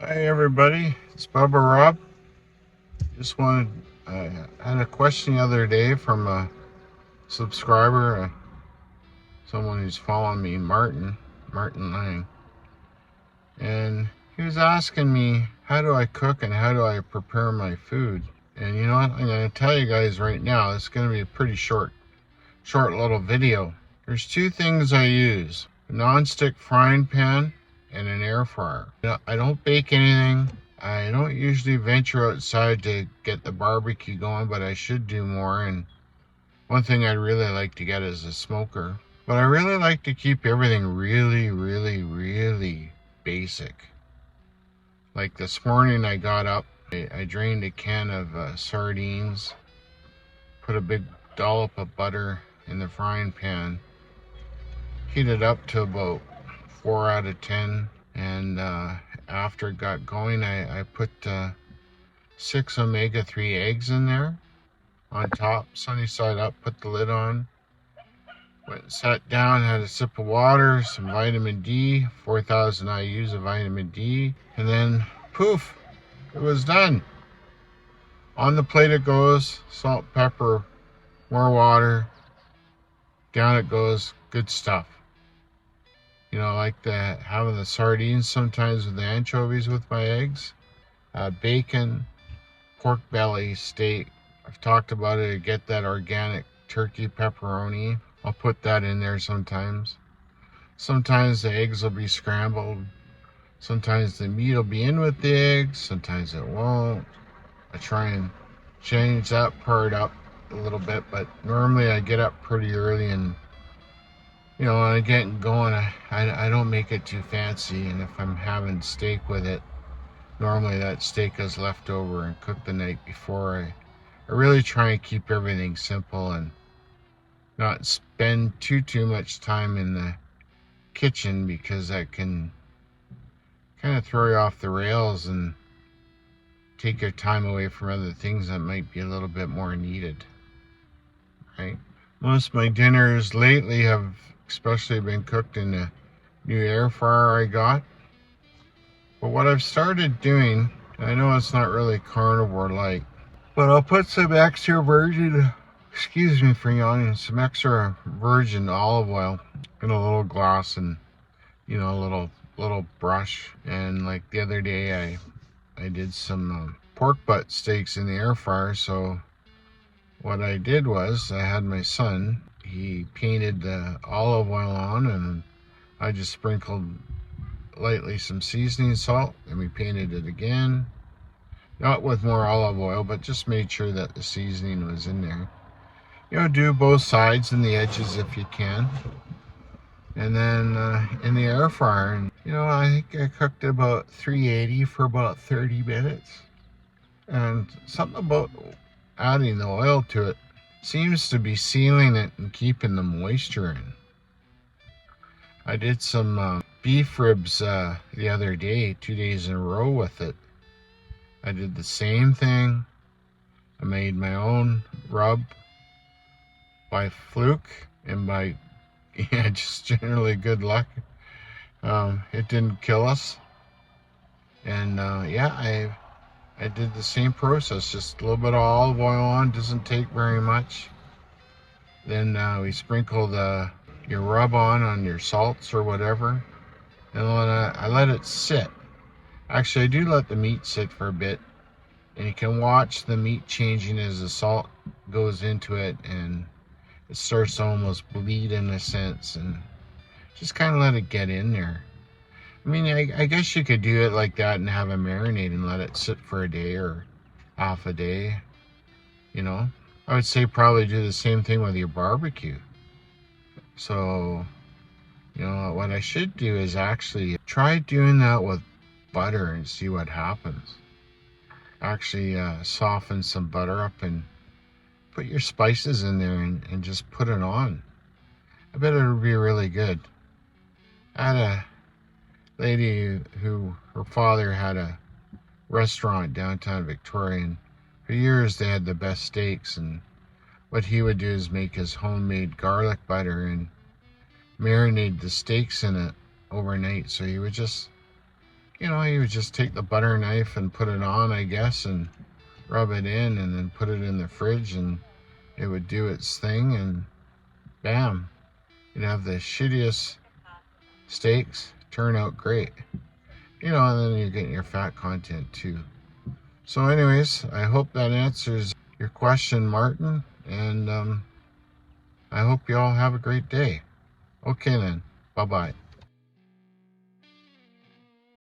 Hi everybody, it's Bubba Rob. I had a question the other day from a subscriber, someone who's following me, Martin Lang. And he was asking me, how do I cook and how do I prepare my food? And you know what, I'm going to tell you guys right now, it's going to be a pretty short little video. There's two things I use, a non-stick frying pan and an air fryer. I don't bake anything. I don't usually venture outside to get the barbecue going, but I should do more. And one thing I'd really like to get is a smoker. But I really like to keep everything really basic. Like this morning I got up, I drained a can of sardines, put a big dollop of butter in the frying pan, heated up to about 4 out of 10, and after it got going, I put 6 omega-3 eggs in there on top, sunny side up, put the lid on, went and sat down, had a sip of water, some vitamin D, 4,000 IUs of vitamin D, and then poof, it was done. On the plate it goes, salt, pepper, more water, down it goes, good stuff. You know, I like having the sardines sometimes with the anchovies with my eggs, bacon, pork belly, steak. I've talked about it. I get that organic turkey pepperoni. I'll put that in there sometimes. Sometimes the eggs will be scrambled. Sometimes the meat will be in with the eggs. Sometimes it won't. I try and change that part up a little bit, but normally I get up pretty early and when I get going, I don't make it too fancy. And if I'm having steak with it, normally that steak is left over and cooked the night before. I really try and keep everything simple and not spend too much time in the kitchen, because that can kind of throw you off the rails and take your time away from other things that might be a little bit more needed, right? Most of my dinners lately have especially been cooked in the new air fryer I got. But what I've started doing, I know it's not really carnivore like, but I'll put some extra virgin, excuse me for yawning, some extra virgin olive oil in a little glass, and a little brush. And like the other day I did some pork butt steaks in the air fryer. So what I did was, I had my son, he painted the olive oil on, and I just sprinkled lightly some seasoning salt, and we painted it again, not with more olive oil, but just made sure that the seasoning was in there. Do both sides and the edges if you can. And then in the air fryer, and I think I cooked about 380 for about 30 minutes. And something about adding the oil to it seems to be sealing it and keeping the moisture in. I did some beef ribs the other day, 2 days in a row with it. I did the same thing. I made my own rub by fluke and by just generally good luck. It didn't kill us. And I did the same process, just a little bit of olive oil on, doesn't take very much. Then we sprinkle your rub on your salts or whatever. And I let it sit. Actually, I do let the meat sit for a bit. And you can watch the meat changing as the salt goes into it, and it starts to almost bleed in a sense. And just kind of let it get in there. I mean, I guess you could do it like that and have it marinate and let it sit for a day or half a day. I would say probably do the same thing with your barbecue. So, what I should do is actually try doing that with butter and see what happens. Actually soften some butter up and put your spices in there and just put it on. I bet it'll be really good. I had a lady who, her father had a restaurant downtown Victoria, and for years they had the best steaks. And what he would do is make his homemade garlic butter and marinate the steaks in it overnight. So he would just You know, you would just take the butter knife and put it on, I guess, and rub it in and then put it in the fridge and it would do its thing and bam. You'd have the shittiest steaks turn out great. You know, and then you're getting your fat content too. So anyways, I hope that answers your question, Martin, and I hope you all have a great day. Okay then, bye-bye.